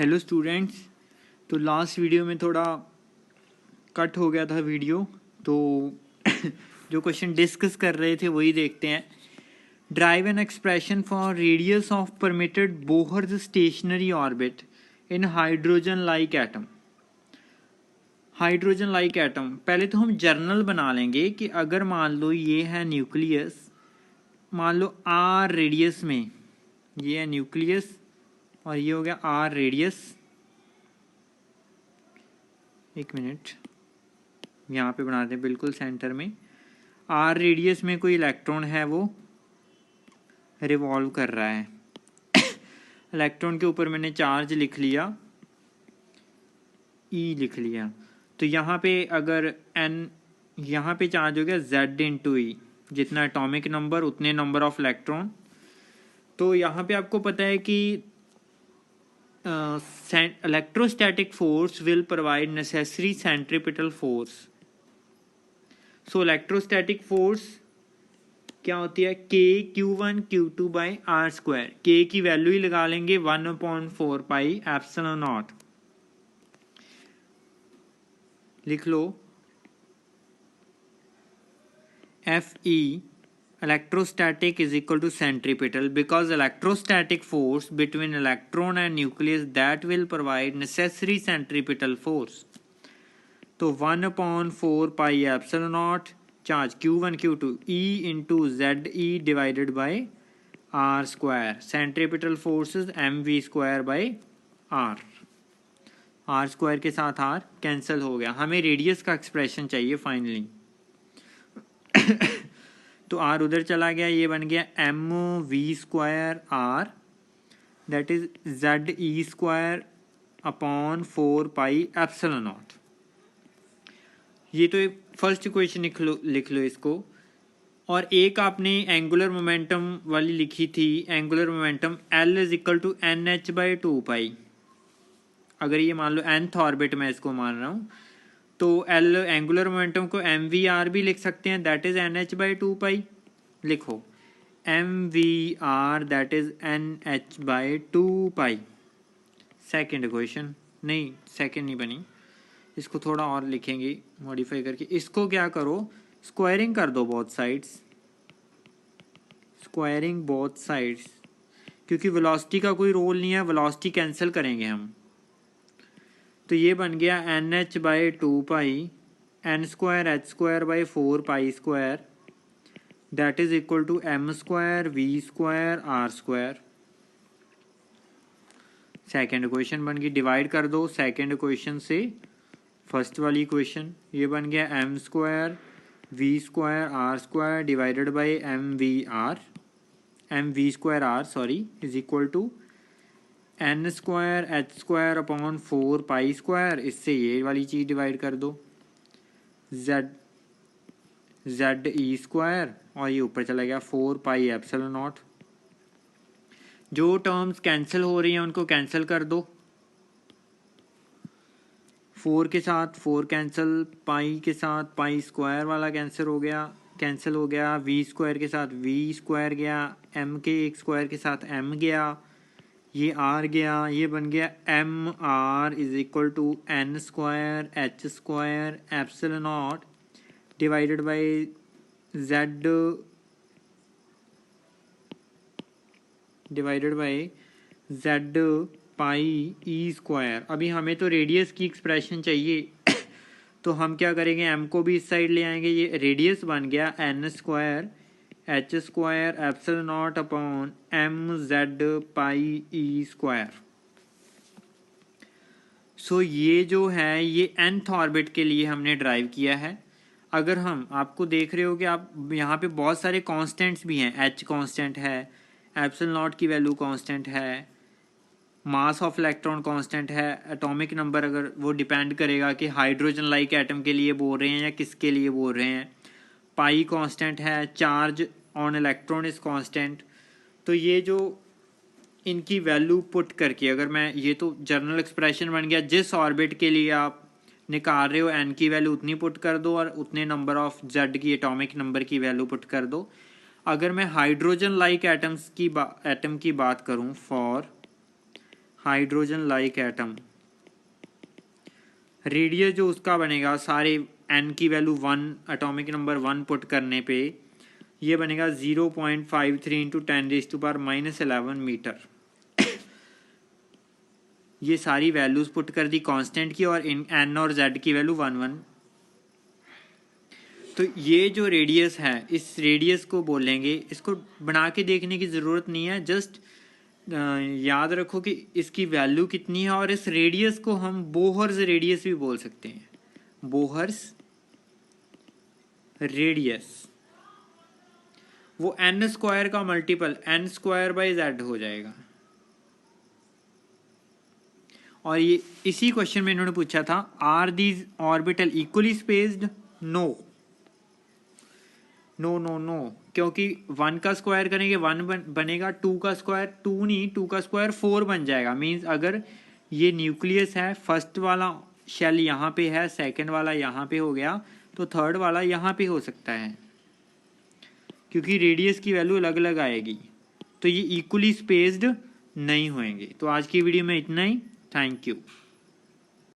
Hello students. तो last video में थोड़ा कट हो गया था वीडियो, तो जो क्वेश्चन डिस्कस कर रहे थे वही देखते हैं। Drive an expression for radius of permitted Bohr's stationery orbit in hydrogen like atom. Hydrogen like atom पहले तो हम जर्नल बना लेंगे कि अगर मान लो ये है न्यूक्लियस, मान लो आर रेडियस में, ये है न्यूक्लियस और ये हो गया आर रेडियस। एक मिनट, यहाँ पे बना दें बिल्कुल सेंटर में। आर रेडियस में कोई इलेक्ट्रॉन है वो रिवॉल्व कर रहा है। इलेक्ट्रॉन के ऊपर मैंने चार्ज लिख लिया, ई लिख लिया। तो यहाँ पे अगर एन, यहाँ पे चार्ज हो गया जेड इंटू ई, जितना एटॉमिक नंबर उतने नंबर ऑफ इलेक्ट्रॉन। तो यहाँ पे आपको पता है कि electrostatic force will provide necessary centripetal force. So electrostatic force क्या होती है? K Q1 Q2 by R square। K की वैल्यू ही लगा लेंगे 1/4 पाई एप्सिलॉन नॉट। लिख लो FE electrostatic is equal to centripetal, because electrostatic force between electron and nucleus that will provide necessary centripetal force. तो 1/4 pi epsilon not charge Q1 Q2 E into ZE divided by R square. Centripetal forces MV square by R। R square के साथ R cancel हो गया। हमें radius का expression चाहिए finally. तो R उधर चला गया, ये बन गया MV square R, that is ZE square upon 4 pi epsilon not. ये तो फर्स्ट इक्वेशन लिख लो इसको। और एक आपने एंगुलर मोमेंटम वाली लिखी थी, angular momentum L is equal to NH/2 pi. अगर ये मान लो nth ऑर्बिट में इसको मान रहा हूँ, तो L एंगुलर मोमेंटम को MVR भी लिख सकते हैं, दैट इज NH/2 पाई। लिखो MVR that is NH/2 pi. Second equation, नहीं सेकेंड नहीं बनी, इसको थोड़ा और लिखेंगे मॉडिफाई करके। इसको क्या करो, स्क्वायरिंग कर दो both sides, squaring both sides, क्योंकि वेलोसिटी का कोई रोल नहीं है, वेलोसिटी कैंसिल करेंगे हम। तो ये बन गया NH/2 pi N square H square by 4 pi square, that is equal to M square V square R square. Second equation बन गई, डिवाइड कर दो सेकेंड इक्वेशन से फर्स्ट वाली इक्वेशन। ये बन गया M square V square R square divided by MV square R sorry is equal to N square H square upon 4 pi square. इससे ये वाली चीज़ डिवाइड कर दो ZE स्क्वायर, और ये ऊपर चला गया 4 पाई एप्सिलॉन नॉट। जो टर्म्स कैंसिल हो रही हैं उनको कैंसिल कर दो। 4 के साथ 4 कैंसिल, पाई के साथ पाई स्क्वायर वाला कैंसिल हो गया। V स्क्वायर के साथ V स्क्वायर गया, M के एक स्क्वायर के साथ M गया, ये R गया। ये बन गया MR is equal to N square H square epsilon not divided by Z pi E square. अभी हमें तो रेडियस की एक्सप्रेशन चाहिए तो हम क्या करेंगे, M को भी इस साइड ले आएंगे। ये रेडियस बन गया N square H square epsilon naught upon MZ pi E square. So ये जो है ये nth ऑर्बिट के लिए हमने ड्राइव किया है। अगर हम, आपको देख रहे हो कि आप यहाँ पे बहुत सारे कांस्टेंट्स भी हैं, H कांस्टेंट है, एप्सिलॉन नॉट की वैल्यू कांस्टेंट है, मास ऑफ इलेक्ट्रॉन कांस्टेंट है, एटॉमिक नंबर अगर वो डिपेंड करेगा कि हाइड्रोजन लाइक एटम के लिए बोल रहे हैं या किसके लिए बोल रहे हैं, पाई कांस्टेंट है, charge on electron is constant. तो ये जो इनकी वैल्यू पुट करके, अगर मैं, ये तो जर्नल एक्सप्रेशन बन गया, जिस ऑर्बिट के लिए आप निकाल रहे हो n की वैल्यू उतनी पुट कर दो और उतने नंबर ऑफ z की एटॉमिक नंबर की वैल्यू पुट कर दो। अगर मैं हाइड्रोजन लाइक एटम की बात करूं, for hydrogen like atom. Radius जो उसका बनेगा सारे n की वैल्यू 1 एटॉमिक नंबर 1 पुट करने पे ये बनेगा 0.53 इंटू 10⁻⁻11 मीटर। ये सारी वैल्यूज पुट कर दी कांस्टेंट की और इन n और z की वैल्यू 1 तो ये जो रेडियस है इस रेडियस को बोलेंगे, इसको बना के देखने की ज़रूरत नहीं है, जस्ट याद रखो कि इसकी वैल्यू कितनी है। और इस रेडियस को हम बोहर्स रेडियस भी बोल सकते हैं, बोहर्स रेडियस। वो n स्क्वायर का multiple n square by z हो जाएगा। और ये इसी क्वेश्चन में इन्होंने पूछा था, are these orbital equally spaced? No no no no, क्योंकि 1 का स्क्वायर करेंगे 1 बनेगा, 2 का स्क्वायर 2 नहीं, 2 का स्क्वायर 4 बन जाएगा। मीन्स अगर ये न्यूक्लियस है, फर्स्ट वाला शेल यहाँ पे है, सेकंड वाला यहाँ पे हो गया, तो थर्ड वाला यहाँ पे हो सकता है, क्योंकि रेडियस की वैल्यू अलग अलग आएगी, तो ये इक्वली स्पेस्ड नहीं होंगे। तो आज की वीडियो में इतना ही। Thank you.